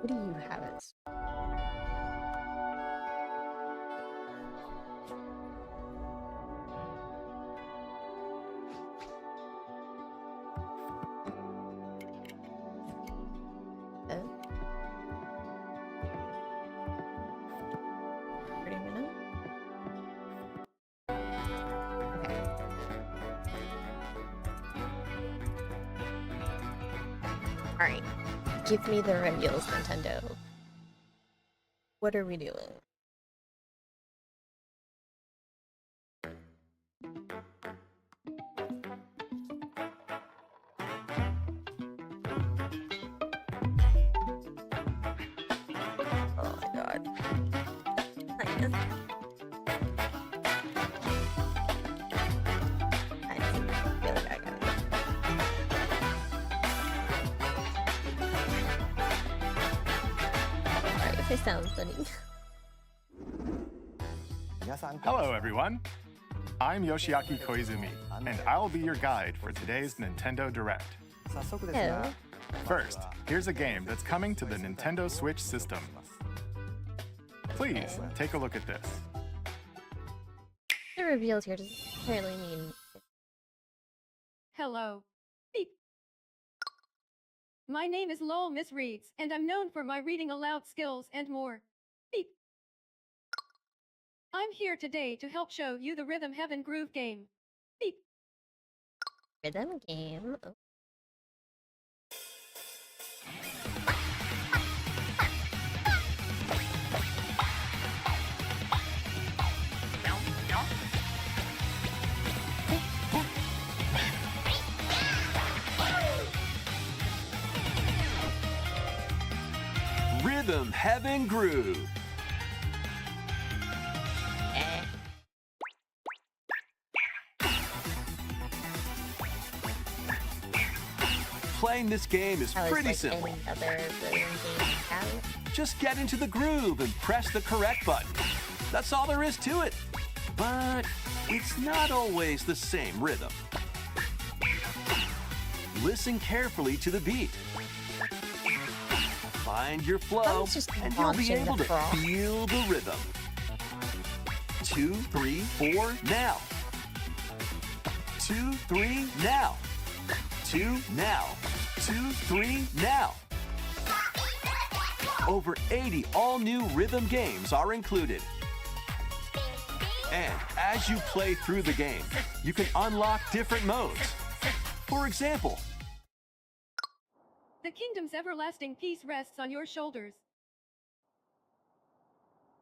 What do you have as? Alright. Give me the reveals, Nintendo. What are we doing? Oh my god. It sounds funny. Hello everyone, I'm Yoshiaki Koizumi, and I'll be your guide for today's Nintendo Direct. Hello. First, here's a game that's coming to the Nintendo Switch system. Please, take a look at this. The reveals here doesn't apparently mean... Hello. Beep. My name is Lowell Miss Reeds, and I'm known for my reading aloud skills and more. Beep. I'm here today to help show you the Rhythm Heaven Groove game. Beep. Rhythm game? Oh. Rhythm Heaven Groove. Playing this game is pretty simple. Just get into the groove and press the correct button. That's all there is to it. But it's not always the same rhythm. Listen carefully to the beat. Find your flow, and you'll be able to feel the rhythm. 2, 3, 4, now. 2, 3, now. 2, now. 2, 3, now. Over 80 all-new rhythm games are included. And as you play through the game, you can unlock different modes. For example, the kingdom's everlasting peace rests on your shoulders.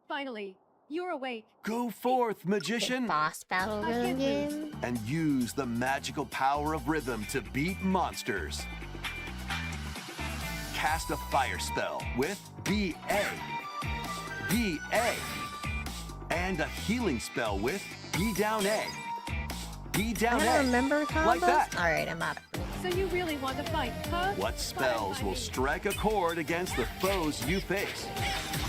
Finally, you're awake. Go forth, magician. Boss battle rhythm game. And use the magical power of rhythm to beat monsters. Cast a fire spell with BA. BA. And a healing spell with B down A. B down A. I don't remember combos. Like that. Alright, I'm out. So you really want to fight, huh? What spells will strike a chord against the foes you face?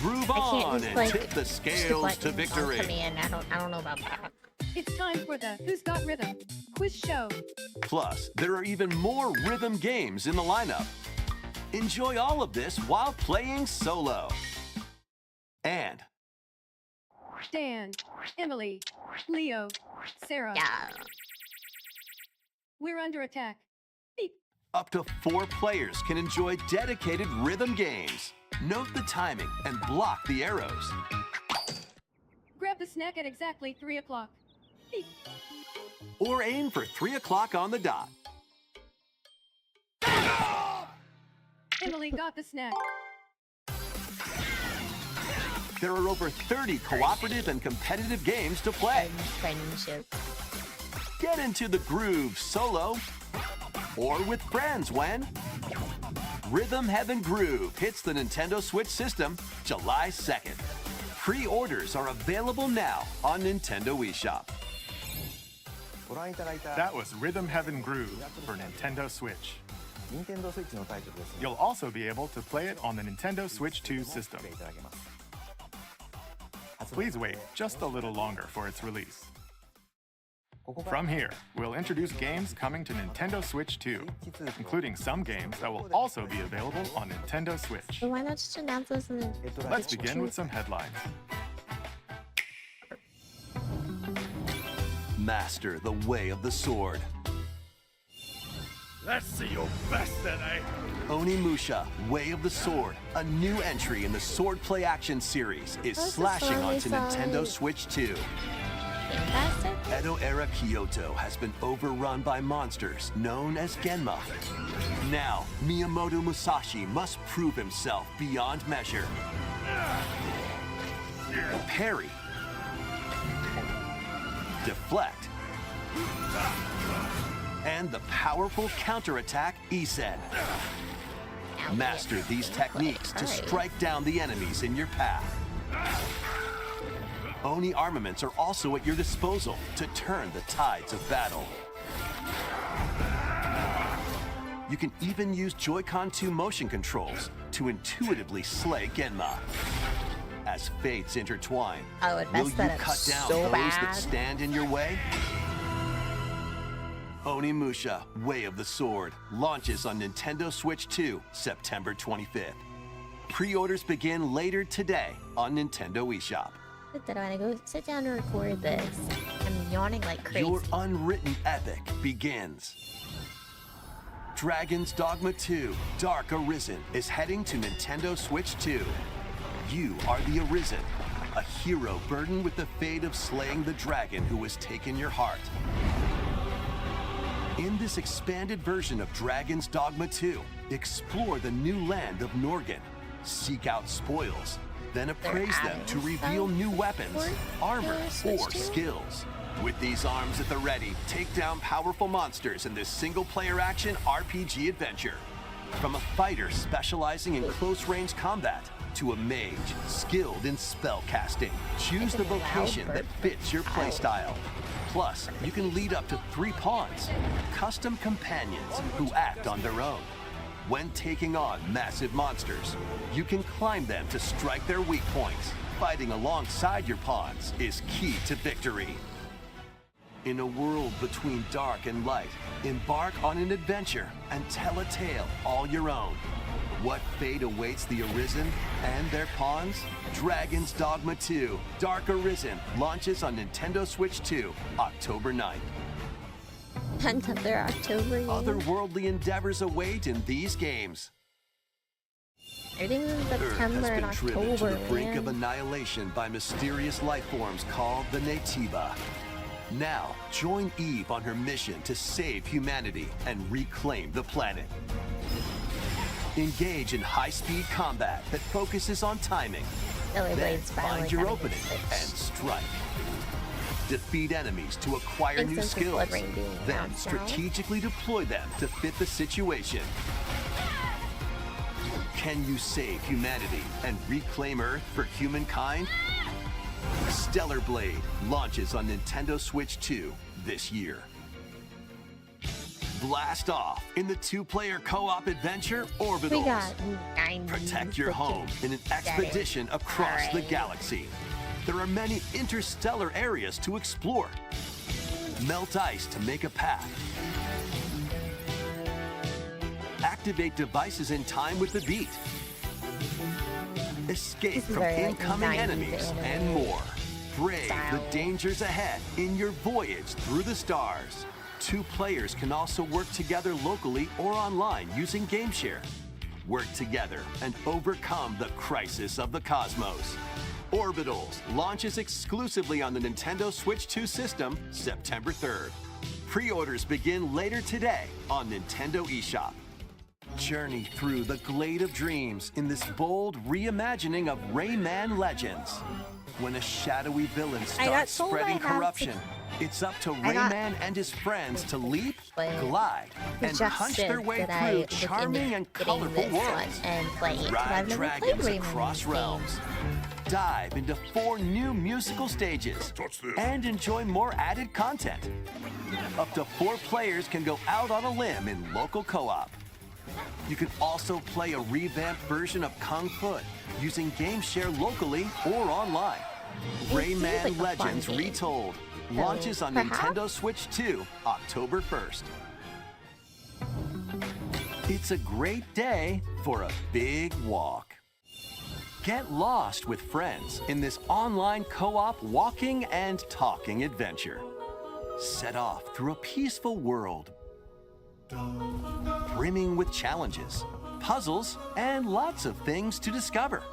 Groove on and tip the scales to victory. I don't know about that. It's time for the Who's Got Rhythm quiz show. Plus, there are even more rhythm games in the lineup. Enjoy all of this while playing solo. And Dan, Emily, Leo, Sarah. Yeah. We're under attack. Beep. Up to 4 players can enjoy dedicated rhythm games. Note the timing and block the arrows. Grab the snack at exactly 3 o'clock. Beep. Or aim for 3 o'clock on the dot. Emily got the snack. There are over 30 cooperative and competitive games to play. Friendship. Get into the groove solo or with friends when Rhythm Heaven Groove hits the Nintendo Switch system July 2nd. Pre-orders are available now on Nintendo eShop. That was Rhythm Heaven Groove for Nintendo Switch. You'll also be able to play it on the Nintendo Switch 2 system. Please wait just a little longer for its release. From here, we'll introduce games coming to Nintendo Switch 2, including some games that will also be available on Nintendo Switch. But why not just announce this in Let's begin with some headlines. Master the way of the sword. Let's see your best today. Onimusha, Way of the Sword, a new entry in the Sword Play Action series, is What's the slashing sword onto side? Nintendo Switch 2. Fantastic? Edo-era Kyoto has been overrun by monsters known as Genma. Now, Miyamoto Musashi must prove himself beyond measure. Parry. Deflect. And the powerful counterattack Isen. Master these techniques to strike down the enemies in your path. Oni armaments are also at your disposal to turn the tides of battle. You can even use Joy-Con 2 motion controls to intuitively slay Genma. As fates intertwine, I would will mess you that up cut down so those that bad. stand in your way? Onimusha, Way of the Sword, launches on Nintendo Switch 2, September 25th. Pre-orders begin later today on Nintendo eShop. That I want to go sit down and record this. I'm yawning like crazy. Your unwritten epic begins. Dragon's Dogma 2, Dark Arisen is heading to Nintendo Switch 2. You are the Arisen, a hero burdened with the fate of slaying the dragon who has taken your heart. In this expanded version of Dragon's Dogma 2, explore the new land of Norgan, seek out spoils, then appraise them adding to reveal stuff new weapons, for armor, Switch or 2? skills. With these arms at the ready, take down powerful monsters in this single-player action RPG adventure. From a fighter specializing in close-range combat to a mage skilled in spell casting, choose the vocation that fits your playstyle. Plus, you can lead up to 3 pawns, custom companions who act on their own. When taking on massive monsters, you can climb them to strike their weak points. Fighting alongside your pawns is key to victory. In a world between dark and light, embark on an adventure and tell a tale all your own. What fate awaits the Arisen and their pawns? Dragon's Dogma 2, Dark Arisen, launches on Nintendo Switch 2, October 9th. Another October game. Otherworldly endeavors await in these games. Everything's in Earth has September and been driven to October, the brink of man. annihilation by mysterious life forms called the Netiba. Now, join Eve on her mission to save humanity and reclaim the planet. Engage in high-speed combat that focuses on timing. Silly Then Blade's finally find your coming to opening Switch. and strike. Defeat enemies to acquire Thanks new to skills. Blood Rain being Then down south. strategically deploy them to fit the situation. Can you save humanity and reclaim Earth for humankind? Stellar Blade launches on Nintendo Switch 2 this year. Blast off in the 2-player co-op adventure Orbitals. We got 9 Protect your home in an expedition across the galaxy. There are many interstellar areas to explore. Melt ice to make a path. Activate devices in time with the beat. Escape This is from very, like, incoming 90s enemies anime and more. Brave style. the dangers ahead in your voyage through the stars. 2 players can also work together locally or online using GameShare. Work together and overcome the crisis of the cosmos. Orbitals launches exclusively on the Nintendo Switch 2 system September 3rd. Pre-orders begin later today on Nintendo eShop. Journey through the Glade of Dreams in this bold reimagining of Rayman Legends. When a shadowy villain got starts told I spreading have to- corruption, it's up to I got- Rayman and his friends to leap, But glide, and Just punch said their way that I through look into charming and getting colorful this worlds. one and playing it, 'cause Ride I've never played dragons Rayman across games. realms. Dive into 4 new musical stages and enjoy more added content. Up to 4 players can go out on a limb in local co-op. You can also play a revamped version of Kung Fu using GameShare locally or online. seems Rayman like a fun Legends game. Retold So, launches on perhaps? Nintendo Switch 2, October 1st. It's a great day for a big walk. Get lost with friends in this online co-op walking and talking adventure. Set off through a peaceful world, brimming with challenges, puzzles, and lots of things to discover.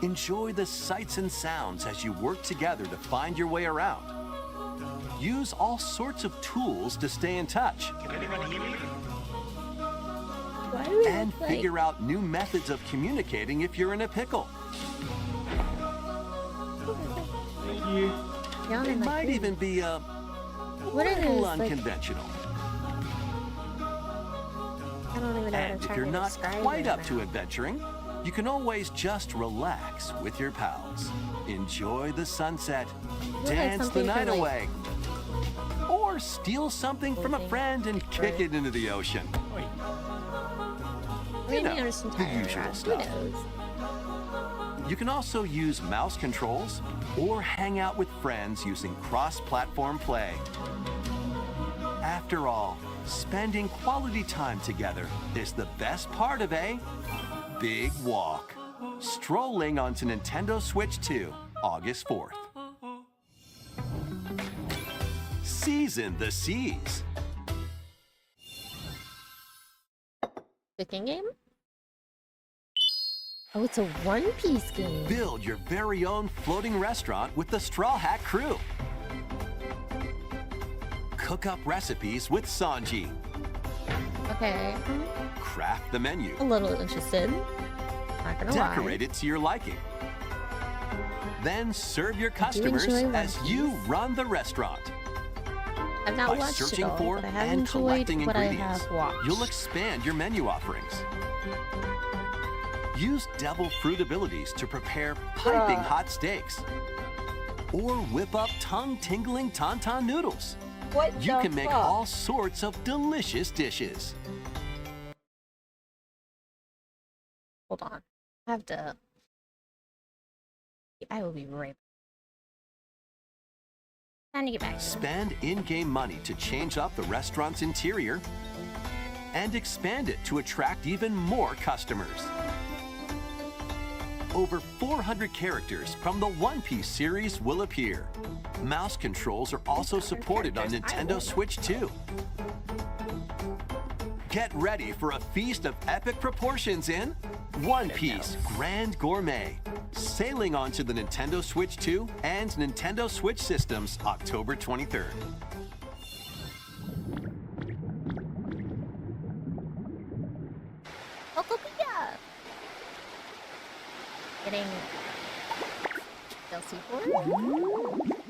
Enjoy the sights and sounds as you work together to find your way around. Use all sorts of tools to stay in touch. Why do we And look like- figure out new methods of communicating if you're in a pickle. Yawn It and, like, might food. even be a What are little those, like, unconventional. I don't even know And what I'm if trying you're to not describe quite right up to now. adventuring, you can always just relax with your pals. Enjoy the sunset, like dance the something night from, like, away, or steal something from a clothing friend and kick or- it into the ocean. Maybe know, there's some the tire usual around. stuff. Who knows? You can also use mouse controls or hang out with friends using cross-platform play. After all, spending quality time together is the best part of a big walk. Strolling onto Nintendo Switch 2, August 4th. Season the Seas. Cooking game? Oh, it's a One Piece game. Build your very own floating restaurant with the Straw Hat Crew. Cook up recipes with Sanji. Okay, I'm Craft the menu. a little interested. Not gonna lie. Decorate it to your liking. Then serve your enjoy customers One as you Piece. run the restaurant. I've not By watched it searching all, for but I have and enjoyed collecting what ingredients, I have watched. you'll expand your menu offerings. Use devil fruit abilities to prepare piping hot steaks. Or whip up tongue-tingling tauntaun noodles. What You can make all sorts of delicious dishes. Hold on. I have to... I will be right back. Time to get back to it. Spend in-game money to change up the restaurant's interior and expand it to attract even more customers. Over 400 characters from the One Piece series will appear. Mouse controls are also supported on Nintendo Switch 2. Get ready for a feast of epic proportions in One Piece Grand Gourmet. Sailing onto the Nintendo Switch 2 and Nintendo Switch systems October 23rd. Cocopia! Getting DLC for it?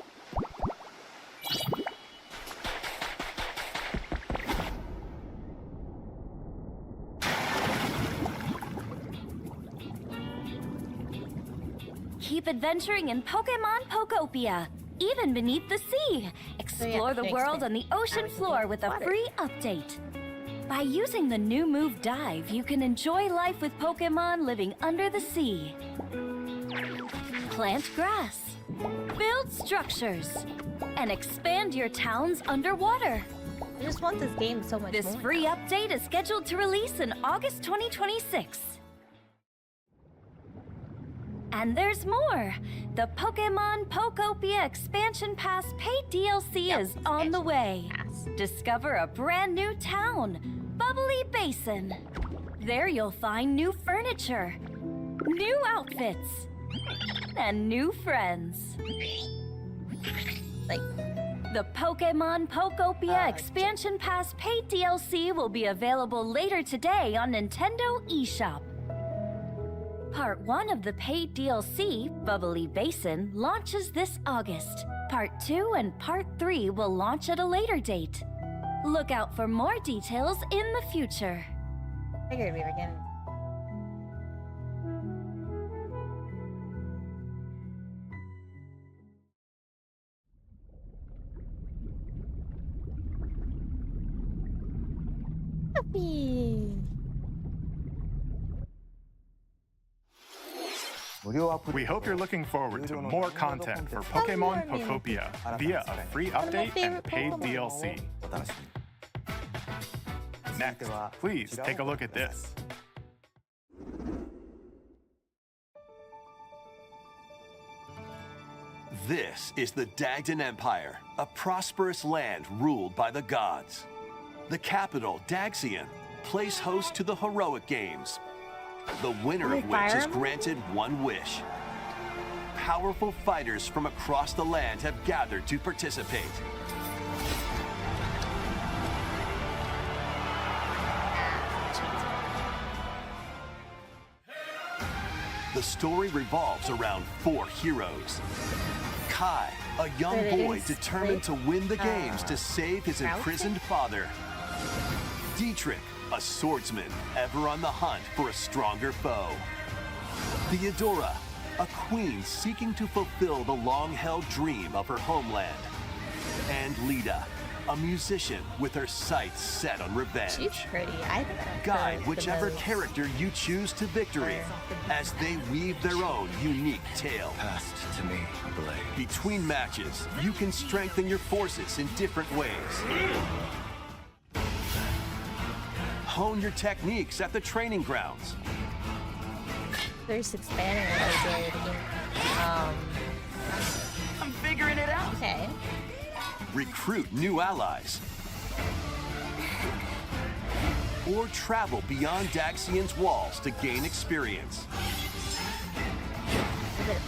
Keep adventuring in Pokemon Pokopia, even beneath the sea. Explore the world on the ocean floor with a free update. By using the new move Dive, you can enjoy life with Pokemon living under the sea. Plant grass, build structures, and expand your towns underwater. I just want this game so much This more. free update is scheduled to release in August 2026. And there's more! The Pokemon Pokopia Expansion Pass paid DLC is on the way. Pass. Discover a brand new town, Bubbly Basin. There you'll find new furniture, new outfits, and new friends. Like, The Pokemon Pokopia Expansion Pass paid DLC will be available later today on Nintendo eShop. Part 1 of the paid DLC, Bubbly Basin, launches this August. Part 2 and Part 3 will launch at a later date. Look out for more details in the future. figured we were getting. Puppy. We hope you're looking forward to more content for Pokemon Pokopia via a free update and paid DLC. Next, please take a look at this. This is the Dagdan Empire, a prosperous land ruled by the gods. The capital, Daxian, plays host to the heroic games, the winner of which is granted one wish. Powerful fighters from across the land have gathered to participate. The story revolves around 4 heroes. Kai, a young boy determined to win the games to save his imprisoned father. Dietrich, a swordsman ever on the hunt for a stronger foe. Theodora, a queen seeking to fulfill the long-held dream of her homeland. And Lita, a musician with her sights set on revenge. She's pretty. I think Guide whichever character you choose to victory as they weave their own unique tale. Passed to me, Blade. Between matches, you can strengthen your forces in different ways. Hone your techniques at the training grounds. There's expanding what I did. I'm figuring it out. Okay. Recruit new allies. Or travel beyond Daxian's walls to gain experience. Is it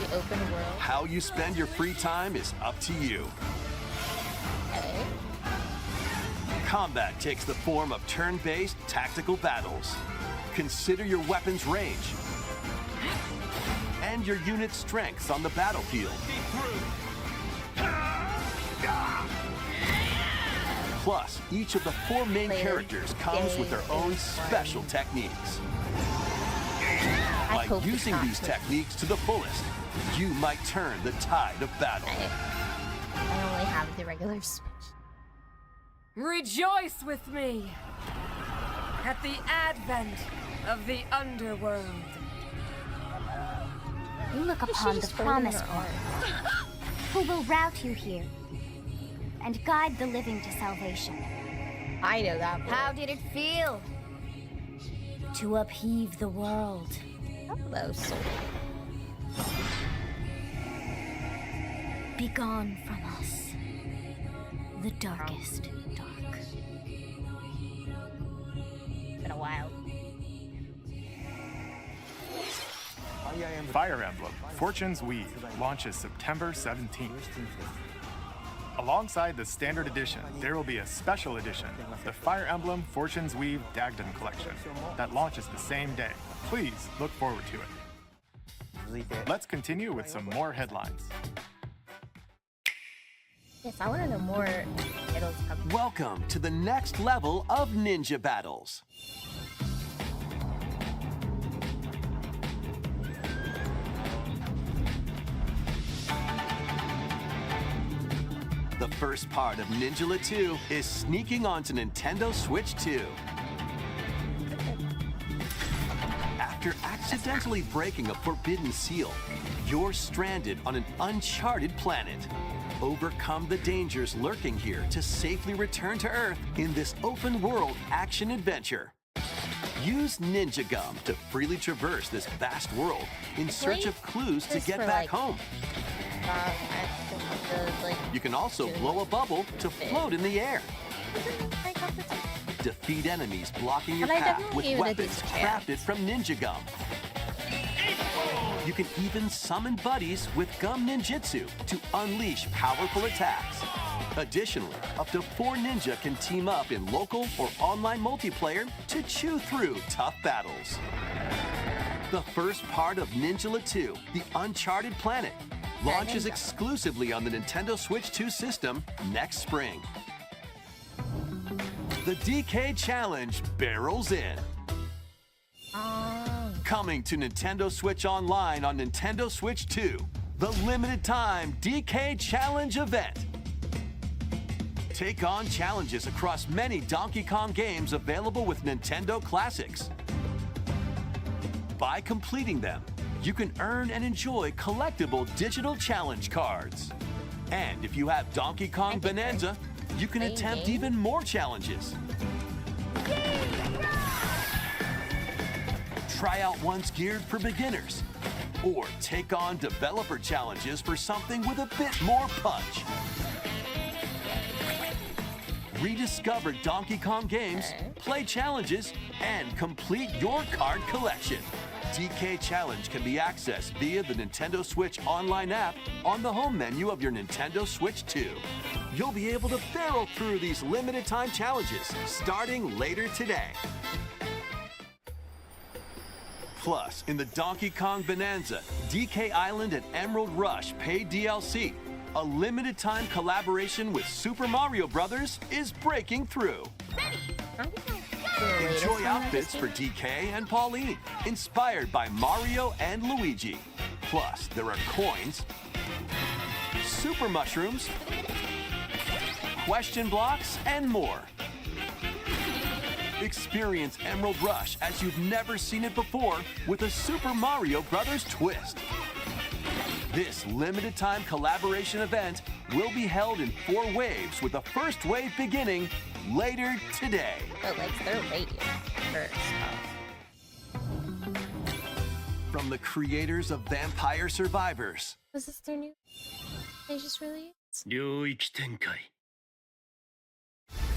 the open world? How you spend your free time is up to you. Okay. Combat takes the form of turn-based tactical battles. Consider your weapon's range and your unit's strengths on the battlefield. Plus, each of the 4 main characters comes with their own special techniques. By using these techniques to the fullest, you might turn the tide of battle. I only have the regular Switch. Rejoice with me at the advent of the underworld. You look upon the promised one, who will route you here and guide the living to salvation. I know that one. How did it feel to upheave the world? Hello, soul. Begone from us, the darkest dark. It's been a while. Fire Emblem Fortune's Weave launches September 17th. Alongside the standard edition, there will be a special edition, the Fire Emblem Fortune's Weave Dagdan Collection, that launches the same day. Please look forward to it. Let's continue with some more headlines. Yes, I want to know more titles coming. Welcome to the next level of ninja battles. The first part of Ninja 2 is sneaking onto Nintendo Switch 2. After accidentally breaking a forbidden seal, you're stranded on an uncharted planet. Overcome the dangers lurking here to safely return to Earth in this open-world action-adventure. Use Ninja Gum to freely traverse this vast world in search of clues to get back home. You can also blow a bubble to float in the air. Defeat enemies blocking your path with weapons crafted from Ninja Gum. You can even summon buddies with Gum Ninjutsu to unleash powerful attacks. Additionally, up to 4 ninja can team up in local or online multiplayer to chew through tough battles. The first part of Ninja 2, The Uncharted Planet, launches exclusively on the Nintendo Switch 2 system next spring. The DK Challenge barrels in. Coming to Nintendo Switch Online on Nintendo Switch 2, the limited time DK Challenge event. Take on challenges across many Donkey Kong games available with Nintendo Classics. By completing them, you can earn and enjoy collectible digital challenge cards. And if you have Donkey Kong Bonanza, you can attempt even more challenges. Try out ones geared for beginners, or take on developer challenges for something with a bit more punch. Rediscover Donkey Kong games, play challenges, and complete your card collection. DK Challenge can be accessed via the Nintendo Switch online app on the home menu of your Nintendo Switch 2. You'll be able to barrel through these limited time challenges starting later today. Plus, in the Donkey Kong Bonanza, DK Island and Emerald Rush paid DLC, a limited time collaboration with Super Mario Bros. Is breaking through. Enjoy outfits for DK and Pauline, inspired by Mario and Luigi. Plus, there are coins, super mushrooms, question blocks, and more. Experience Emerald Rush as you've never seen it before with a Super Mario Bros. Twist. This limited time collaboration event will be held in 4 waves, with the first wave beginning later today. But like they're late first. From the creators of Vampire Survivors. Was this their new? They just released? 領域展開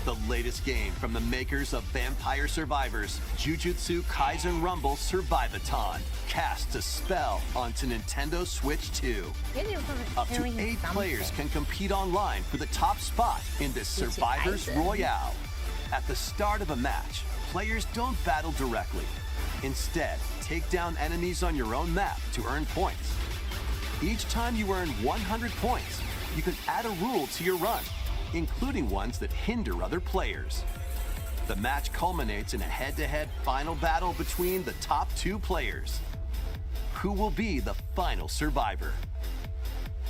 The latest game from the makers of Vampire Survivors, Jujutsu Kaisen Rumble Survivathon, casts a spell onto Nintendo Switch 2. Up to 8 players can compete online for the top spot in this Survivors Royale. At the start of a match, players don't battle directly. Instead, take down enemies on your own map to earn points. Each time you earn 100 points, you can add a rule to your run, including ones that hinder other players. The match culminates in a head-to-head final battle between the top 2 players. Who will be the final survivor?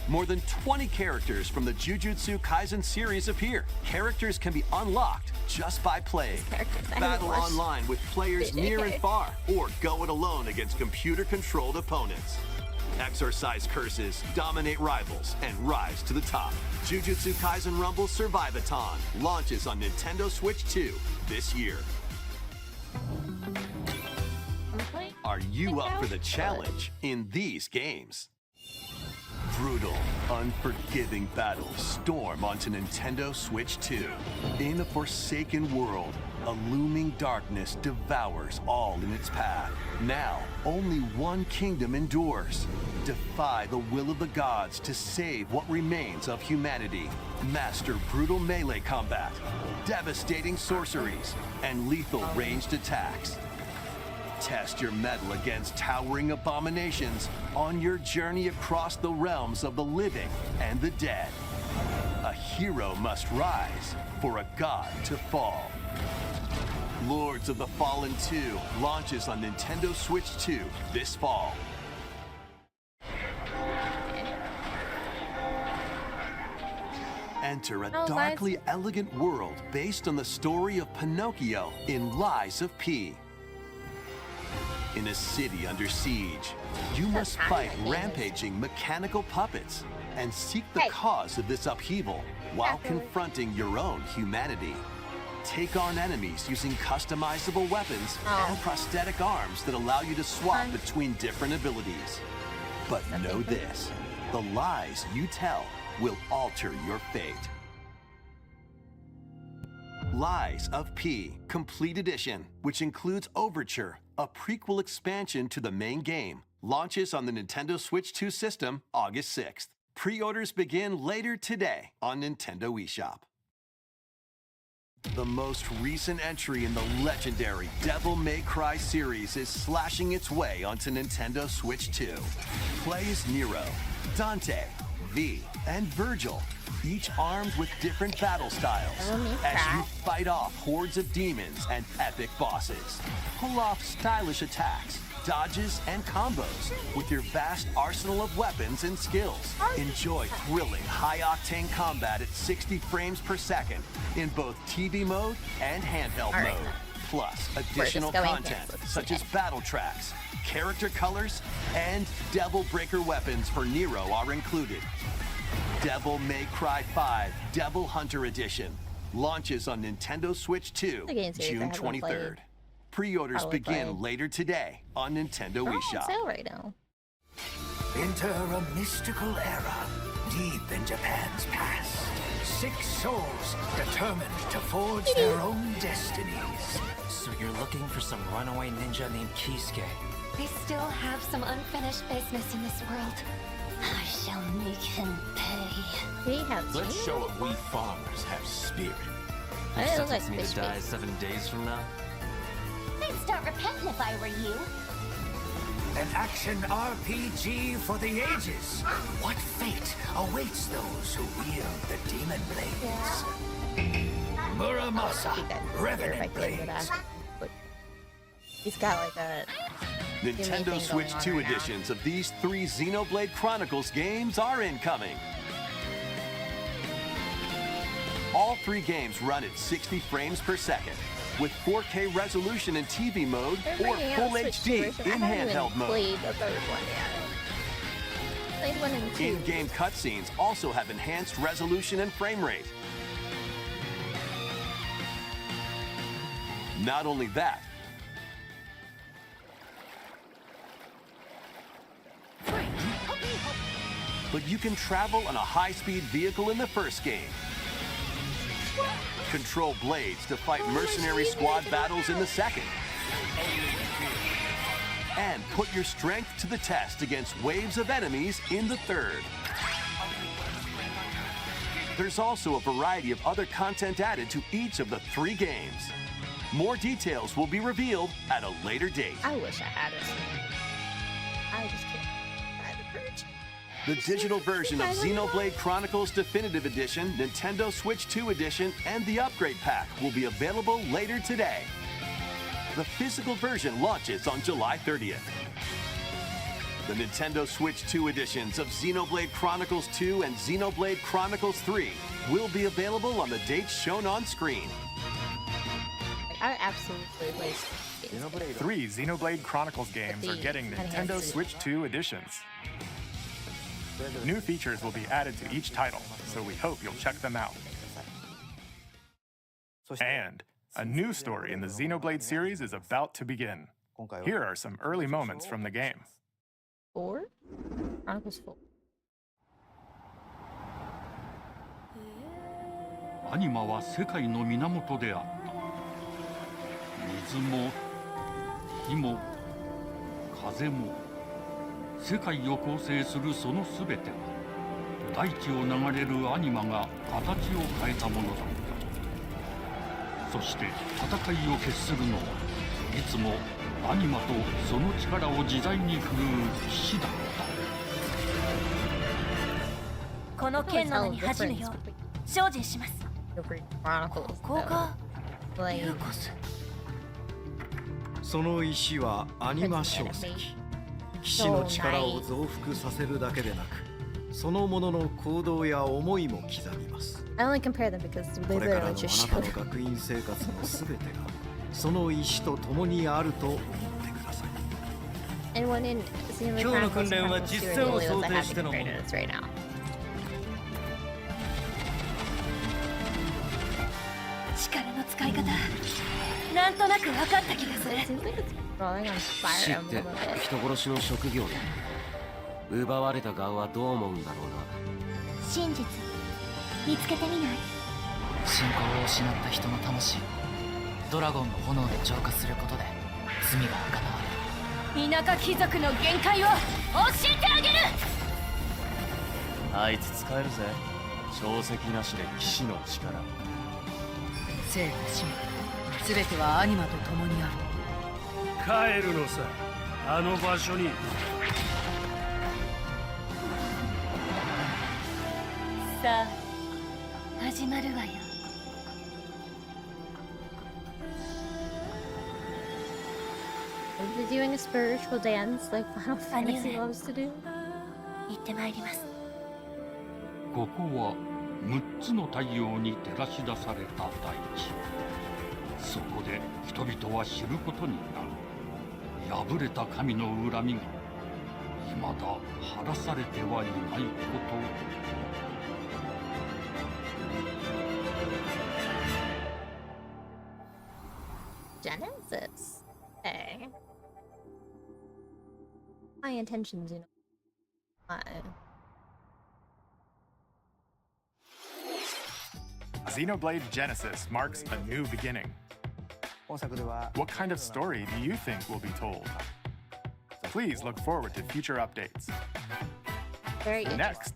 More than 20 characters from the Jujutsu Kaisen series appear. Characters can be unlocked just by playing. Battle online with players near and far, or go it alone against computer-controlled opponents. Exorcise curses, dominate rivals, and rise to the top. Jujutsu Kaisen Rumble Survivathon launches on Nintendo Switch 2 this year. Are you up for the challenge in these games? Brutal, unforgiving battles storm onto Nintendo Switch 2. In a forsaken world, a looming darkness devours all in its path. Now, only one kingdom endures. Defy the will of the gods to save what remains of humanity. Master brutal melee combat, devastating sorceries, and lethal ranged attacks. Test your mettle against towering abominations on your journey across the realms of the living and the dead. A hero must rise for a god to fall. Lords of the Fallen 2 launches on Nintendo Switch 2 this fall. Enter a darkly elegant world based on the story of Pinocchio in Lies of P. In a city under siege, you must fight rampaging mechanical puppets and seek the cause of this upheaval while confronting your own humanity. Take on enemies using customizable weapons and prosthetic arms that allow you to swap between different abilities. But know this, the lies you tell will alter your fate. Lies of P Complete Edition, which includes Overture, a prequel expansion to the main game, launches on the Nintendo Switch 2 system August 6th. Pre-orders begin later today on Nintendo eShop. The most recent entry in the legendary Devil May Cry series is slashing its way onto Nintendo Switch 2. Play as Nero, Dante, V, and Virgil, each armed with different battle styles, as you fight off hordes of demons and epic bosses. Pull off stylish attacks, dodges, and combos with your vast arsenal of weapons and skills. Enjoy thrilling, high-octane combat at 60 frames per second in both TV mode and handheld mode. Plus, additional going content here. such as battle tracks, character colors, and Devil Breaker weapons for Nero are included. Devil May Cry 5 Devil Hunter Edition launches on Nintendo Switch 2 The game series I June haven't 23rd. played. Pre-orders Probably begin played. later today on Nintendo They're all on eShop. sale right now. Enter a mystical era deep in Japan's past. 6 souls determined to forge their own destinies. So you're looking for some runaway ninja named Kisuke? I still have some unfinished business in this world. I shall make him pay. Did he have Let's teeth? show what we farmers have spirit. I didn't look like Sentence me fish to die face. 7 days from now? I'd start repenting if I were you. An action RPG for the ages. What fate awaits those who wield the demon blades? Muramasa, Keep that Revenant here if I can, Blades. but he's got like a Nintendo thing Switch going on 2 right now. editions of these 3 Xenoblade Chronicles games are incoming. All 3 games run at 60 frames per second, with 4K resolution in TV mode They're or bringing out Full Switch HD 2 version. in I haven't handheld even mode. played the third one yet. Played 1 and 2. In-game cutscenes also have enhanced resolution and frame rate. Not only that, but you can travel on a high-speed vehicle in the first game. Control blades to fight mercenary squad battles in the second. And put your strength to the test against waves of enemies in the third. There's also a variety of other content added to each of the 3 games. More details will be revealed at a later date. I wish I had it. I just can't. I have the courage. The digital version of Xenoblade Chronicles Definitive Edition, Nintendo Switch 2 Edition, and the Upgrade Pack will be available later today. The physical version launches on July 30th. The Nintendo Switch 2 editions of Xenoblade Chronicles 2 and Xenoblade Chronicles 3 will be available on the dates shown on screen. I absolutely waste games. 3 Xenoblade Chronicles games are getting Enhanced Nintendo edition. Switch 2 editions. New features will be added to each title, so we hope you'll check them out. And a new story in the Xenoblade series is about to begin. Here are some early moments from the game. 4? Chronicles 4. アニマは世界の源であった。水も火も風も世界を構成するそのすべては大地を流れるアニマが形を変えたものだった。そして戦いを決するのはいつもアニマとその力を自在に振るう騎士だった。この剣の名に恥じぬよう精進します。 Chronicles. ここが Like, ユーコス。その石はアニマ小石。騎士の力を増幅させるだけでなく、そのものの行動や思いも刻みます。I only compare them because they これからの literally あ just なた showed の学院生活のすべてがその石と共にあると思ってください。 anyone in Xenoblade 今日の Chronicles 訓練は Chronicles 2 実 are 戦 the を only 想 ones I 定 have し to てのも compare の to this right now. 力の使い方なんとなく分かった気がする。 It seems like it's drawing on 死 Fire って Emblem a bit. 人殺しの職業だ。奪われた側はどう思うんだろうな。真実見つけてみない？信仰を失った人の魂をドラゴンの炎で浄化することで罪が贖われる。田舎貴族の限界を教えてあげる。あいつ使えるぜ。小石なしで騎士の力。生と死も全てはアニマと共にある。帰るのさ、あの場所に。さあ始まるわよ。 Is he doing a spiritual dance like Final Fantasy loves to do? 行ってまいります。ここは6つの太陽に照らし出された大地。そこで人々は知ることになる。敗れた神の恨みが未だ晴らされてはいないこと。Genesis. Okay. My intentions, you know. Xenoblade Genesis marks a new beginning. What kind of story do you think will be told? Please look forward to future updates. Very Next,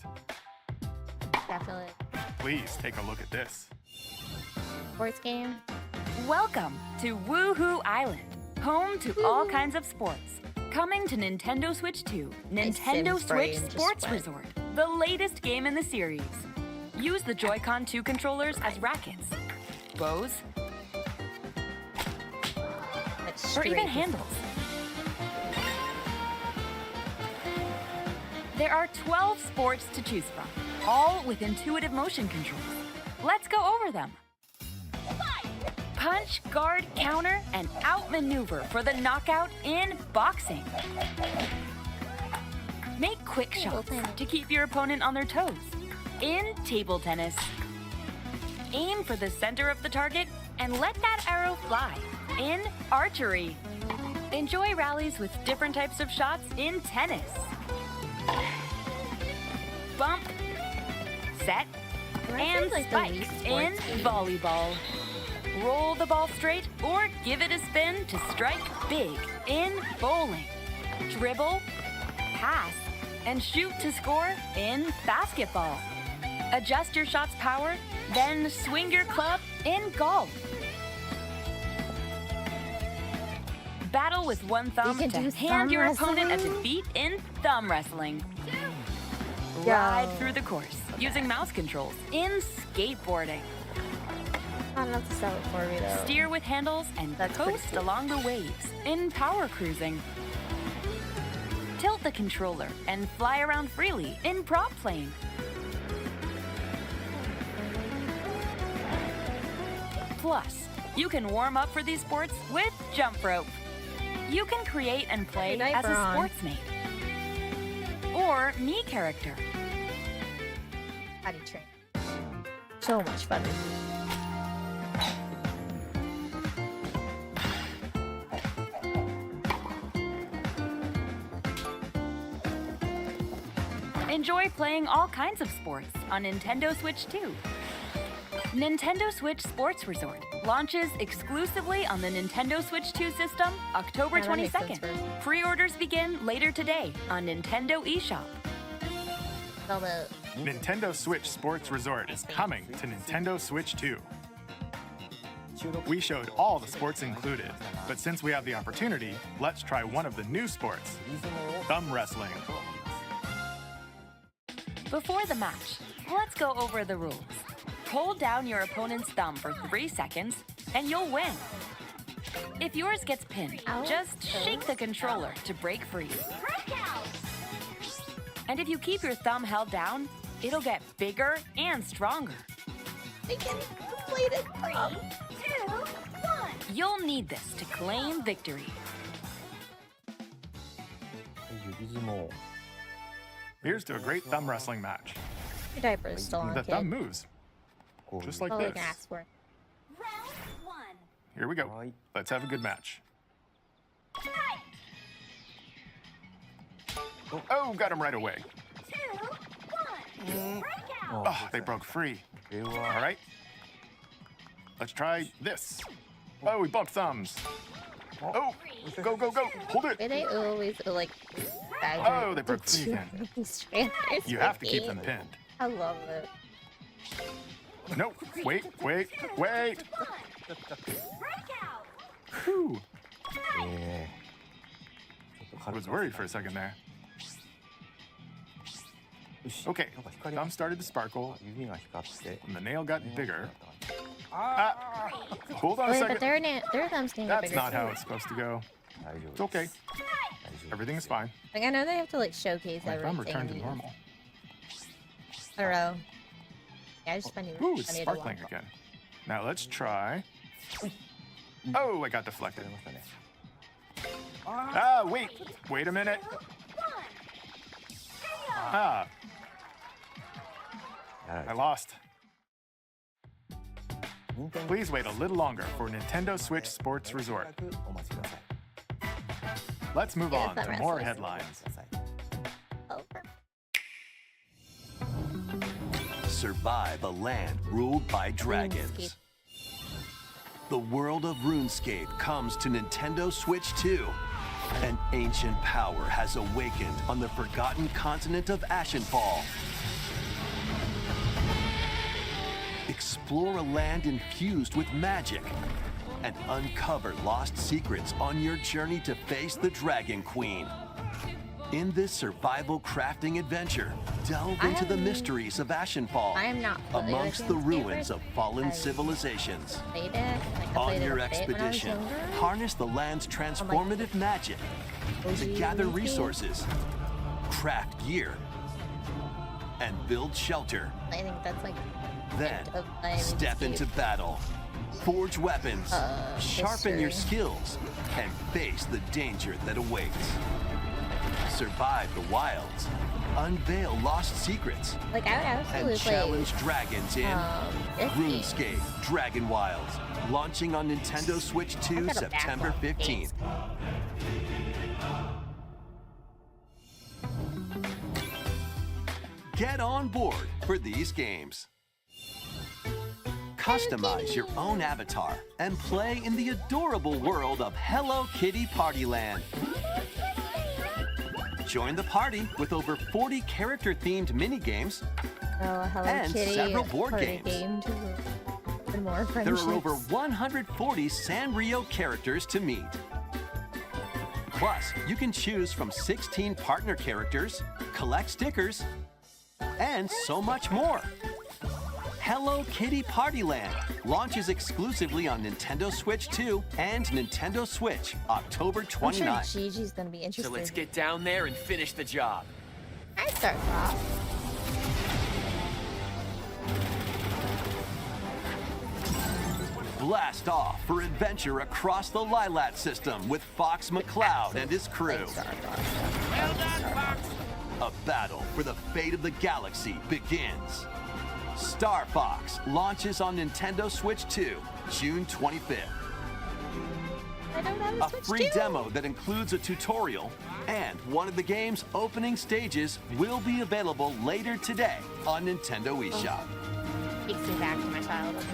definitely. please take a look at this. Sports game. Welcome to Woohoo Island, home to all kinds of sports. Coming to Nintendo Switch 2, Nintendo Sims brain Switch just Sports went. Resort, the latest game in the series. Use the Joy-Con 2 controllers as rackets, bows, or even handles. There are 12 sports to choose from, all with intuitive motion controls. Let's go over them. Punch, guard, counter, and outmaneuver for the knockout in boxing. Make quick shots to keep your opponent on their toes. In table tennis, aim for the center of the target and let that arrow fly. In archery, enjoy rallies with different types of shots in tennis. Bump, set, and spike in volleyball. Roll the ball straight or give it a spin to strike big in bowling. Dribble, pass, and shoot to score in basketball. Adjust your shot's power, then swing your club in golf. Battle with one thumb to hand your opponent a defeat in thumb wrestling. Ride through the course using mouse controls in skateboarding. Not enough to sell it for me though. Steer with handles and coast along the waves in power cruising. Tilt the controller and fly around freely in prop plane. Plus, you can warm up for these sports with jump rope. You can create and play as a sportsmate or me character. Potty train. So much fun. Enjoy playing all kinds of sports on Nintendo Switch 2. Nintendo Switch Sports Resort launches exclusively on the Nintendo Switch 2 system October 22nd. Pre-orders begin later today on Nintendo eShop. Nintendo Switch Sports Resort is coming to Nintendo Switch 2. We showed all the sports included, but since we have the opportunity, let's try one of the new sports, thumb wrestling. Before the match, let's go over the rules. Hold down your opponent's thumb for 3 seconds, and you'll win. If yours gets pinned, just shake the controller to break free. And if you keep your thumb held down, it'll get bigger and stronger. I can complete it. 3, 2, 1. You'll need this to claim victory. Here's to a great thumb wrestling match. Your diaper is still on. The thumb moves, just like this. Round 1. Here we go. Let's have a good match. Oh, got him right away. 2, 1. Oh, they broke free. All right. Let's try this. Oh, we bumped thumbs. Oh, go, go, go. Hold it. They always like. Oh, they broke free again. You have to keep them pinned. I love it. No, wait, wait, wait. Whew. I was worried for a second there. Okay, thumb started to sparkle, and the nail got bigger. Hold on a Wait, second. but their thumbs can get That's bigger not how too. it's supposed to go. It's okay. Everything is fine. Like I know they have to like showcase My thumb everything. returned to normal. I don't know. Yeah, I just find it. Ooh, it's sparkling again. Now let's try Oh, I got deflected. Ah, wait a minute. Ah, I lost. Please wait a little longer for Nintendo Switch Sports Resort. Let's move on to more headlines. Survive a land ruled by dragons. The world of RuneScape comes to Nintendo Switch 2. An ancient power has awakened on the forgotten continent of Ashenfall. Explore a land infused with magic and uncover lost secrets on your journey to face the Dragon Queen. In this survival crafting adventure, delve into the mysteries of Ashenfall amongst the ruins of fallen civilizations. On your expedition, harness the land's transformative magic to gather resources, craft gear, and build shelter. I think that's like Then, step into battle, forge weapons, sharpen your skills, and face the danger that awaits. Survive the wilds, unveil lost secrets, like I would absolutely and challenge dragons in RuneScape Dragon Wilds, launching on Nintendo Switch 2 September 15th. Get on board for these games. Customize your own avatar and play in the adorable world of Hello Kitty Partyland. Join the party with over 40 character-themed mini-games and several board games. There are over 140 Sanrio characters to meet. Plus, you can choose from 16 partner characters, collect stickers, and so much more. Hello Kitty Partyland launches exclusively on Nintendo Switch 2 and Nintendo Switch October 29th. I'm sure Gigi's gonna be interested. So let's get down there and finish the job. I start off. Blast off for adventure across the Lilat system with Fox McCloud and his crew. Well done, Fox. A battle for the fate of the galaxy begins. Star Fox launches on Nintendo Switch 2, June 25th. I don't have a Switch free 2. demo that includes a tutorial and one of the game's opening stages will be available later today on Nintendo eShop. Takes me back to my childhood.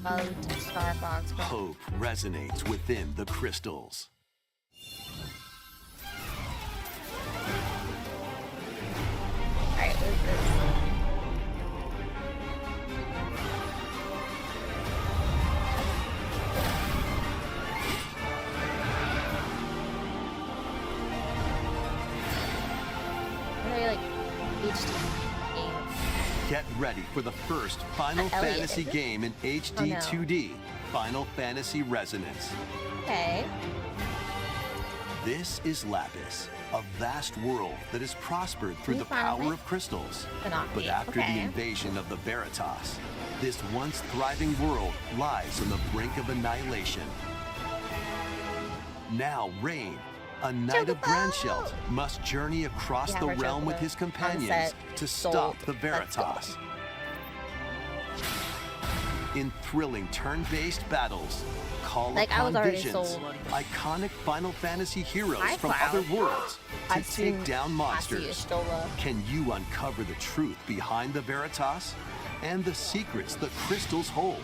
Loved Star Fox. Hope resonates within the crystals. Alright, what is this? Like HD games. Get ready for the first Final Fantasy game in HD 2D, Final Fantasy Resonance. Okay. This is Lapis, a vast world that has prospered through the power of crystals. But after the invasion of the Veritas, this once thriving world lies on the brink of annihilation. Now Rain, a knight of Grandshelt, must journey across the realm with his companions to stop the Veritas. In thrilling turn-based battles, call upon visions, iconic Final Fantasy heroes from other worlds to take down monsters. Can you uncover the truth behind the Veritas and the secrets the crystals hold?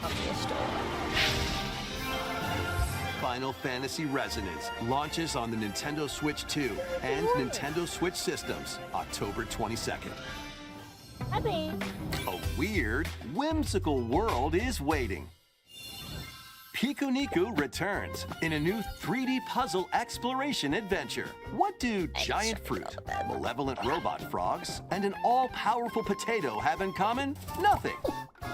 Final Fantasy Resonance launches on the Nintendo Switch 2 and Nintendo Switch systems October 22nd. A weird, whimsical world is waiting. Piku Niku returns in a new 3D puzzle exploration adventure. What do giant fruit, malevolent robot frogs, and an all-powerful potato have in common? Nothing.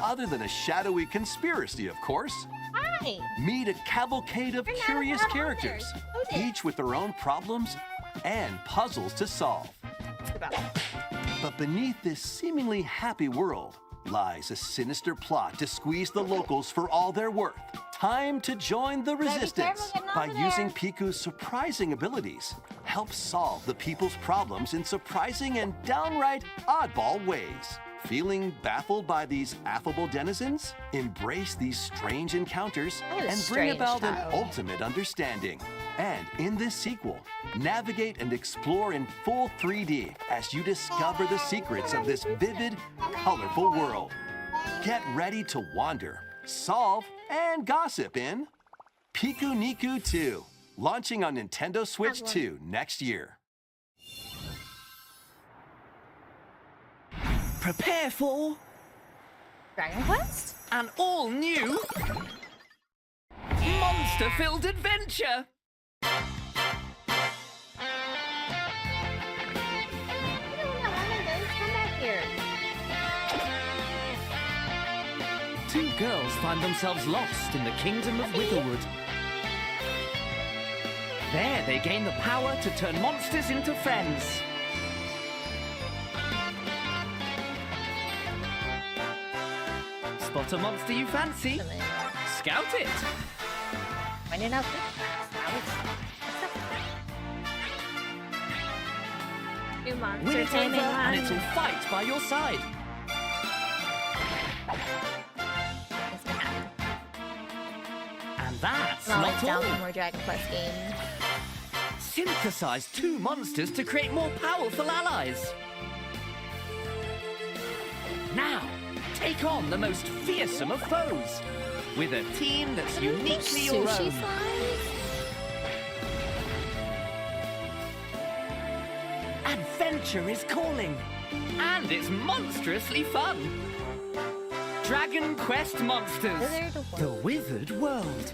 Other than a shadowy conspiracy, of course. Hi. Meet a cavalcade of curious characters, each with their own problems and puzzles to solve. But beneath this seemingly happy world lies a sinister plot to squeeze the locals for all they're worth. Time to join the resistance by using Piku's surprising abilities. Help solve the people's problems in surprising and downright oddball ways. Feeling baffled by these affable denizens? Embrace these strange encounters and bring about an ultimate understanding. And in this sequel, navigate and explore in full 3D as you discover the secrets of this vivid, colorful world. Get ready to wander, solve, and gossip in Piku Niku 2, launching on Nintendo Switch 2 next year. Prepare for Dragon Quest? An all-new monster-filled adventure. Two girls find themselves lost in the kingdom of Witherwood. There, they gain the power to turn monsters into friends. Spot a monster you fancy? Scout it! Find it out. New Win monster it over taming and hunt. it'll fight by your side. And that's Not like not download all. more Dragon Quest games. Synthesize two monsters to create more powerful allies. Now, take on the most fearsome of foes with a team that's uniquely your Sushi own. flies? Adventure is calling, and it's monstrously fun. Dragon Quest Monsters, the Withered World.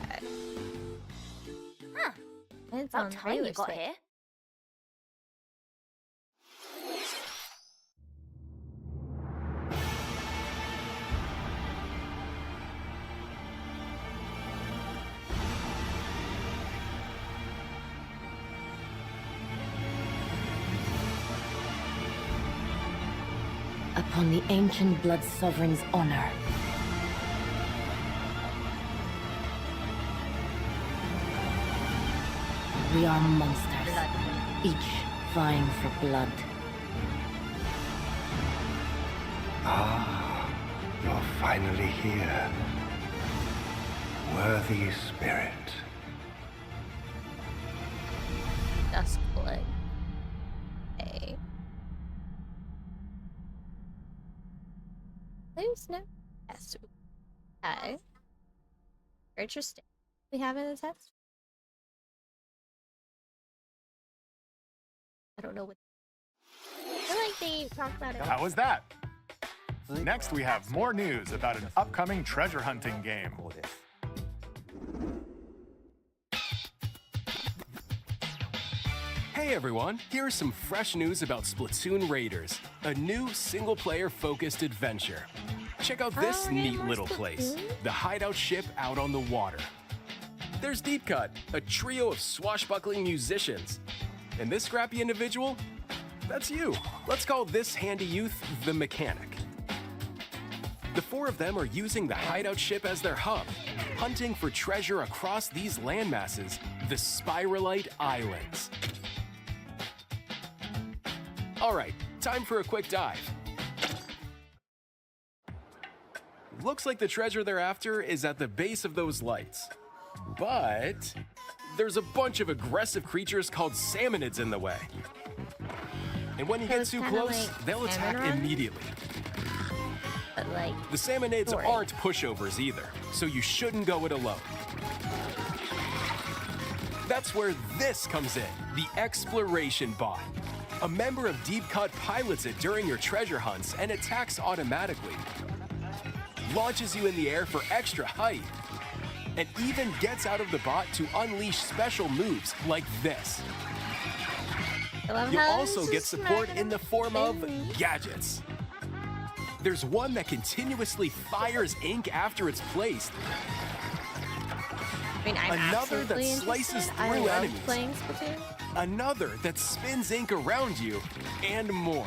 Huh. It's About on time you Taylor's got Switch. here. Upon the ancient blood sovereign's honor. We are monsters, each vying for blood. Ah, you're finally here. Worthy spirit. Dusk Plague. Okay. There's no test. Okay. Very interesting. We have in the test. I don't know what. I feel like they talked about it. How was that? Next, we have more news about an upcoming treasure hunting game. Hey everyone, here's some fresh news about Splatoon Raiders, a new single-player focused adventure. Check out this neat little place, the hideout ship out on the water. There's Deep Cut, a trio of swashbuckling musicians. And this scrappy individual? That's you. Let's call this handy youth the Mechanic. The four of them are using the hideout ship as their hub, hunting for treasure across these landmasses, the Spiralite Islands. All right, time for a quick dive. Looks like the treasure they're after is at the base of those lights. But there's a bunch of aggressive creatures called salmonids in the way. And when you get too close, like they'll attack salmon run? immediately. But like, The salmonids story. aren't pushovers either, so you shouldn't go it alone. That's where this comes in, the Exploration Bot. A member of Deep Cut pilots it during your treasure hunts and attacks automatically. Launches you in the air for extra height. And even gets out of the bot to unleash special moves like this. I love You'll how also this get is support smacking in the form of in. gadgets. There's one that continuously fires ink after it's placed. I mean, I'm Another that absolutely slices interested. I through love enemies. playing Splatoon. Another that spins ink around you, and more.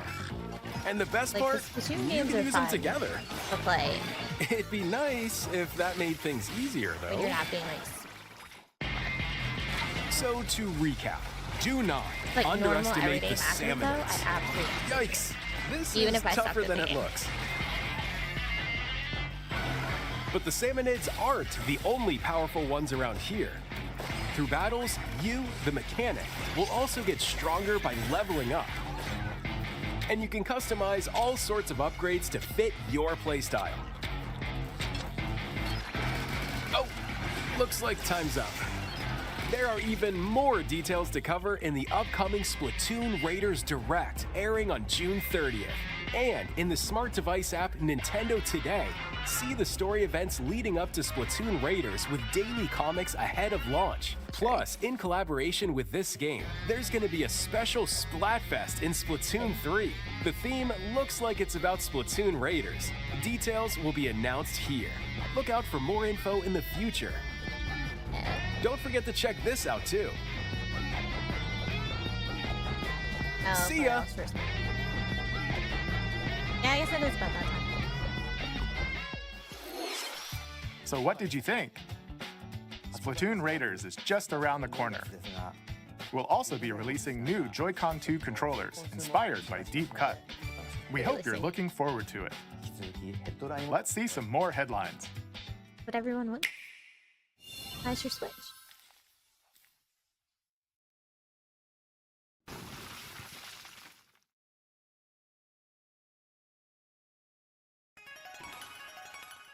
And the best Like, part, the Splatoon you games can are use them fun together. to play. It'd be nice if that made things easier, though. But you're not being nice. So to recap, do not Like underestimate normal, the everyday matches, though, salmonids. I absolutely. Yikes! This Even is if I suck tougher at than the it game. looks. But the salmonids aren't the only powerful ones around here. Through battles, you, the mechanic, will also get stronger by leveling up. And you can customize all sorts of upgrades to fit your playstyle. Oh, looks like time's up. There are even more details to cover in the upcoming Splatoon Raiders Direct, airing on June 30th. And in the smart device app Nintendo Today, see the story events leading up to Splatoon Raiders with daily comics ahead of launch. Plus, in collaboration with this game, there's going to be a special Splatfest in Splatoon 3. The theme looks like it's about Splatoon Raiders. Details will be announced here. Look out for more info in the future. Don't forget to check this out too. Oh, See ya! Yeah, I guess it is about that time. So what did you think? Splatoon Raiders is just around the corner. We'll also be releasing new Joy-Con 2 controllers inspired by Deep Cut. We hope you're looking forward to it. Let's see some more headlines. But everyone wants. How's your Switch?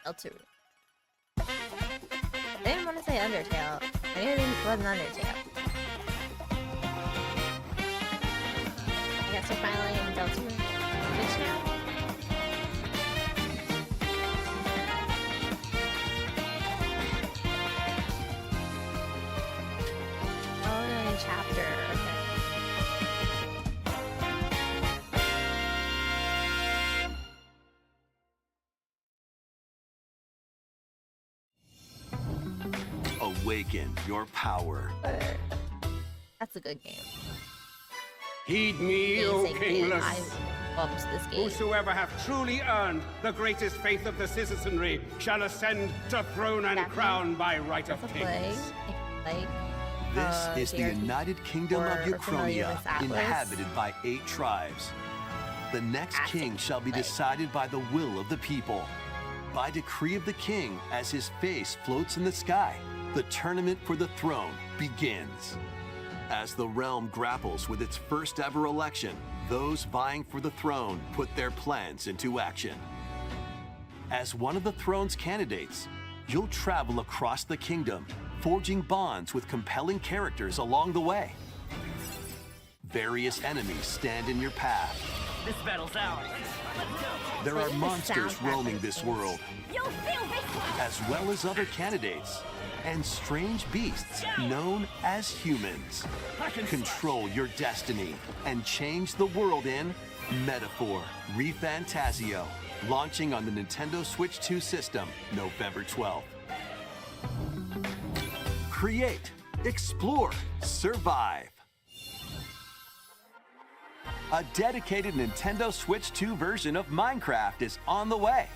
L2. I didn't want to say Undertale. I knew it wasn't Undertale. I guess we're finally in Delta Switch now. Oh, no, new chapter. Okay. Awaken your power. That's a good game. Heed me, O Amazing game. kingless. I loved this game. Whosoever hath truly earned the greatest faith of the citizenry shall ascend to throne and crown by right of Play. kings. Like, This is the JRPG United Kingdom of or familiar Uchronia, with Atlas. inhabited by 8 tribes. The next That's king shall be like- decided by the will of the people. By decree of the king, as his face floats in the sky, the tournament for the throne begins. As the realm grapples with its first ever election, those vying for the throne put their plans into action. As one of the throne's candidates, you'll travel across the kingdom, forging bonds with compelling characters along the way. Various enemies stand in your path. This battle's ours. There are monsters roaming this world, as well as other candidates, and strange beasts known as humans. Control your destiny and change the world in Metaphor ReFantasio, launching on the Nintendo Switch 2 system November 12th. Create, explore, survive. A dedicated Nintendo Switch 2 version of Minecraft is on the way.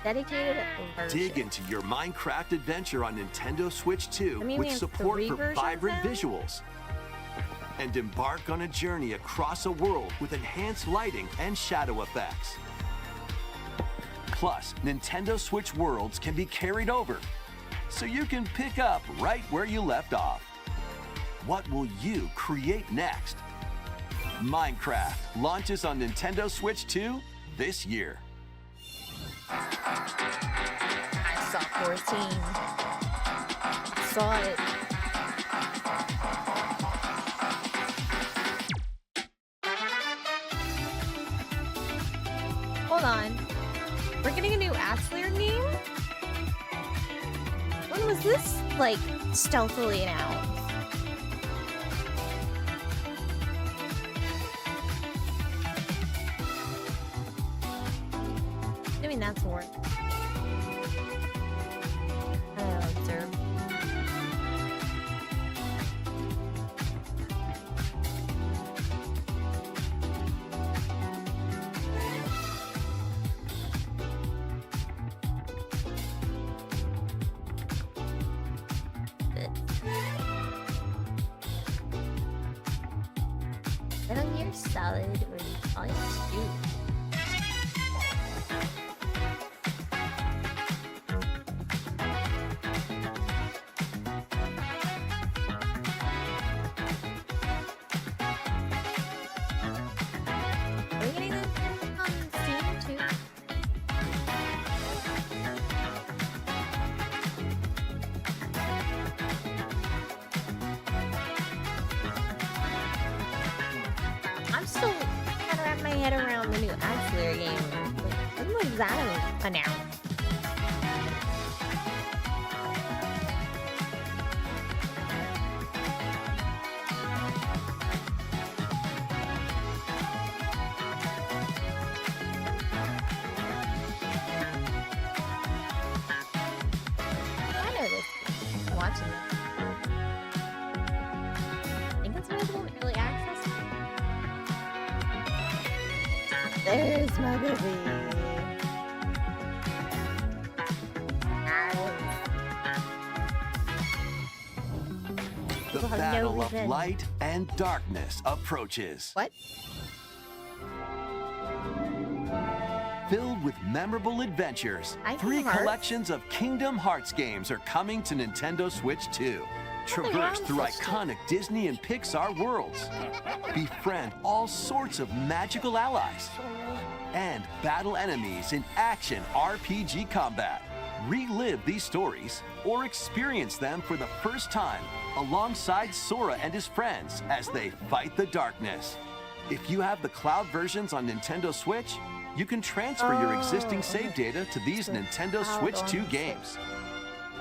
Dedicated version. Dig into your Minecraft adventure on Nintendo Switch 2 I mean, we with have support 3 for versions vibrant now? visuals. And embark on a journey across a world with enhanced lighting and shadow effects. Plus, Nintendo Switch worlds can be carried over, so you can pick up right where you left off. What will you create next? Minecraft launches on Nintendo Switch 2 this year. I saw 14. Saw it. Hold on. We're getting a new Atslayer game? When was this, like, stealthily announced? I mean, that's more. Observe. Metal Gear Solid Volume 2. Are we getting this on Steam too? I'm still trying to wrap my head around the new Axler game. Like, when was that announced? I know this. I'm watching it. I think it's available in early access. There's my baby. The battle of light and darkness approaches. What? Filled with memorable adventures, 3 collections of Kingdom Hearts games are coming to Nintendo Switch 2. Traverse through iconic Disney and Pixar worlds. Befriend all sorts of magical allies. And battle enemies in action RPG combat. Relive these stories or experience them for the first time alongside Sora and his friends as they fight the darkness. If you have the cloud versions on Nintendo Switch, you can transfer your existing save data to these Nintendo Switch 2 games.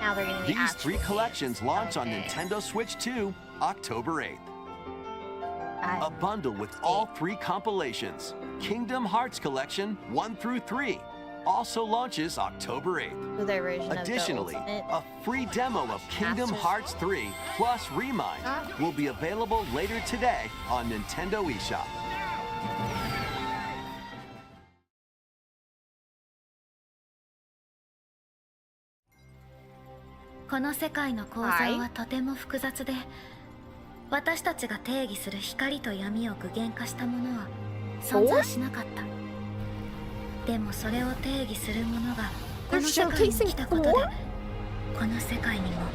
Now they're gonna be These 3 collections launch on Nintendo Switch 2 October 8th. A bundle with all 3 compilations, Kingdom Hearts Collection 1 through 3, also launches October 8th. With their version Additionally, of the a free demo of Kingdom Hearts 3 plus Remind will be available later today on Nintendo eShop.この世界の構造はとても複雑で、私たちが定義する光と闇を具現化したものは存在しなかった。でもそれを定義するものがこの世界に来たことで、この世界にも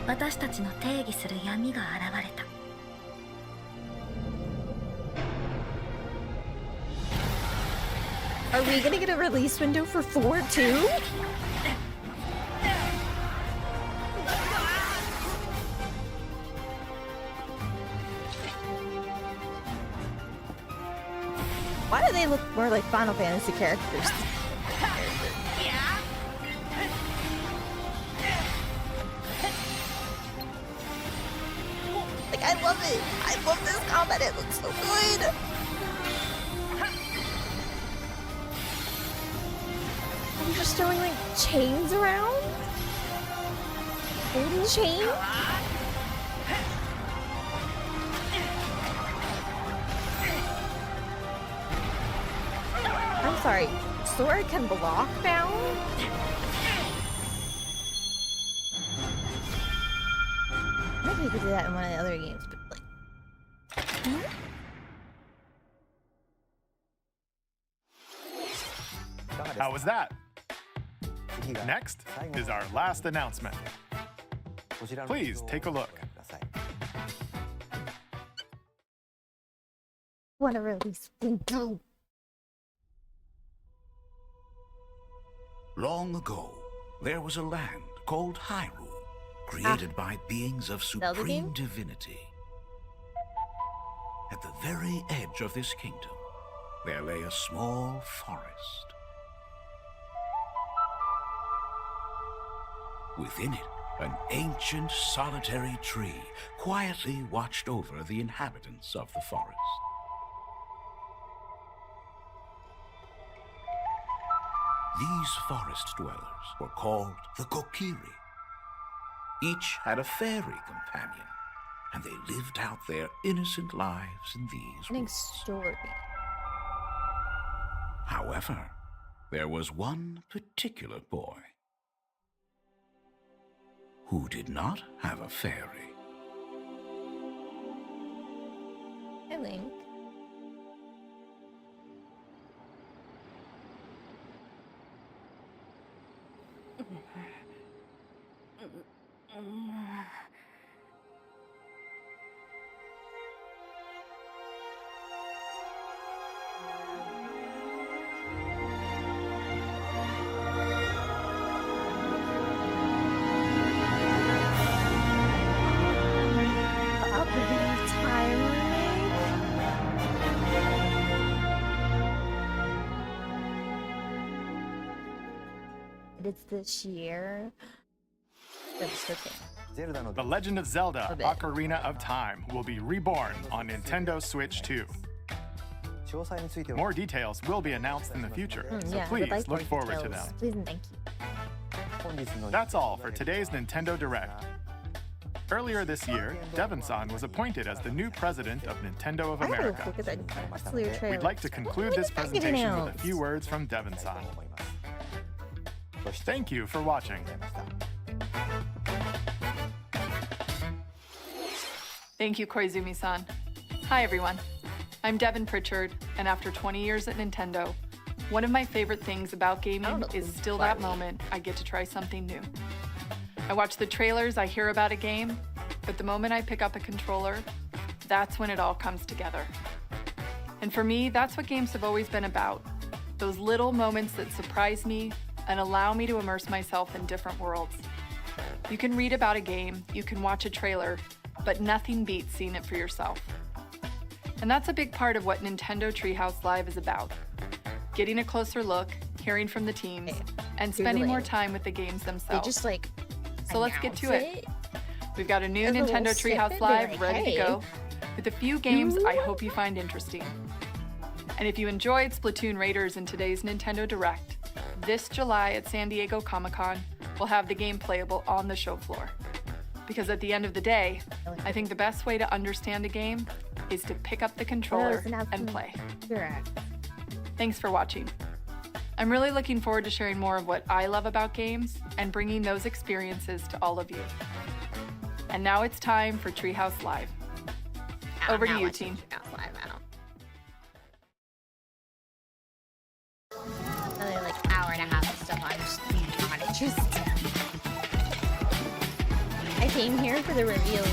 私たちの定義する闇が現れた。Are we gonna get a release window for 4 too? Why do they look more like Final Fantasy characters? Like, I love it. I love this combat. It looks so good. I'm just throwing like chains around. Golden chain. I'm sorry. Sora can block now? Maybe we could do that in one of the other games, but like... How was that? Next is our last announcement. Please take a look. What a release window. Long ago, there was a land called Hyrule, created by beings of supreme divinity. At the very edge of this kingdom, there lay a small forest. Within it, an ancient solitary tree quietly watched over the inhabitants of the forest. These forest dwellers were called the Kokiri. Each had a fairy companion, and they lived out their innocent lives in these woods. Story. However, there was one particular boy who did not have a fairy. Hey, Link. It's this year. The Legend of Zelda: Ocarina of Time will be reborn on Nintendo Switch 2. More details will be announced in the future, so please look forward to them. Please and thank you. That's all for today's Nintendo Direct. Earlier this year, Devon-san was appointed as the new president of Nintendo of America. We'd like to conclude this presentation with a few words from Devon-san. Thank you for watching. Thank you, Koizumi-san. Hi, everyone. I'm Devin Pritchard, and after 20 years at Nintendo, one of my favorite things about gaming is still that moment I get to try something new. I watch the trailers, I hear about a game, but the moment I pick up a controller, that's when it all comes together. And for me, that's what games have always been about. Those little moments that surprise me and allow me to immerse myself in different worlds. You can read about a game, you can watch a trailer, but nothing beats seeing it for yourself. And that's a big part of what Nintendo Treehouse Live is about. Getting a closer look, hearing from the teams, and spending more time with the games themselves. So let's get to it. We've got a new Nintendo Treehouse Live ready to go, with a few games I hope you find interesting. And if you enjoyed Splatoon Raiders in today's Nintendo Direct, this July at San Diego Comic-Con, we'll have the game playable on the show floor. Because at the end of the day, I think the best way to understand a game is to pick up the controller and play. Thanks for watching. I'm really looking forward to sharing more of what I love about games and bringing those experiences to all of you. And now it's time for Treehouse Live. Over to you, team. Another hour and a half of stuff I'm just not interested. I came here for the reveal.